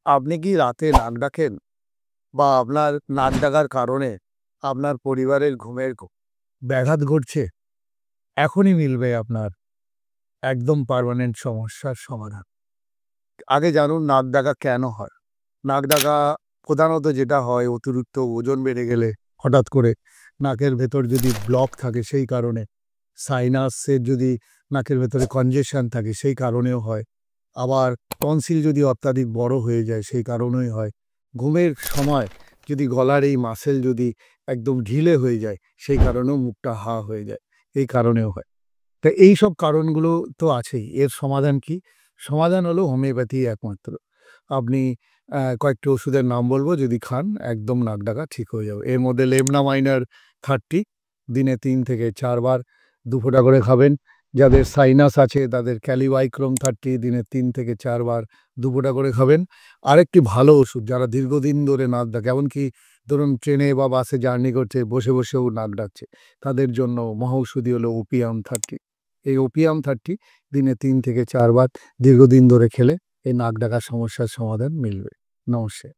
আপনি কি রাতে নাক ডাকেন? বা আপনার নাক ডাকার কারণে আপনার পরিবারের ঘুমের ব্যাঘাত ঘটছে? এখনই মিলবে আপনার একদম পার্মানেন্ট সমস্যার সমাধান। আগে জানুন নাক ডাকা কেন হয়? নাক ডাকা প্রধানত যেটা হয় অতিরিক্ত ওজন বেড়ে গেলে হঠাৎ করে নাকের ভেতর যদি ব্লক থাকে সেই কারণে, সাইনাসের যদি নাকের ভেতরে কনজেশন থাকে সেই কারণেও হয়। আবার টনসিল যদি অত্যাধিক বড় হয়ে যায় সেই কারণেই হয়। ঘুমের সময় যদি গলার এই মাসল যদি একদম ঢিলে হয়ে যায় সেই কারণেও মুখটা হা হয়ে যায়। এই কারণেও হয়। তা এইসব কারণগুলো তো আছেই। এর সমাধান কি? সমাধান হলো হোমিওপ্যাথি একমাত্র। আপনি কয়েকটি ওষুধের নাম বলব, যদি খান একদম নাক ডাকা ঠিক হয়ে যাবে। এর মধ্যে লেমনামাইনার 30 দিনে ৩ থেকে ৪ বার ২ ফোঁটা করে খাবেন। যাদের সাইনাস আছে তাদের ক্যালিবাইক্রম 30 দিনে ৩ থেকে ৪ বার ২ ফোঁটা করে খাবেন। আরেকটি ভালো ওষুধ যারা দীর্ঘদিন ধরে নাক ডাকে, এমনকি ধরুন ট্রেনে বা বাসে জার্নি করছে, বসে, বসেও নাক ডাকছে, তাদের জন্য মহৌষধি হলো ওপিয়াম 30। এই ওপিয়াম 30 দিনে ৩ থেকে ৪ বার দীর্ঘদিন ধরে খেলে এই নাক ডাকার সমস্যার সমাধান মিলবে। নমস্কার।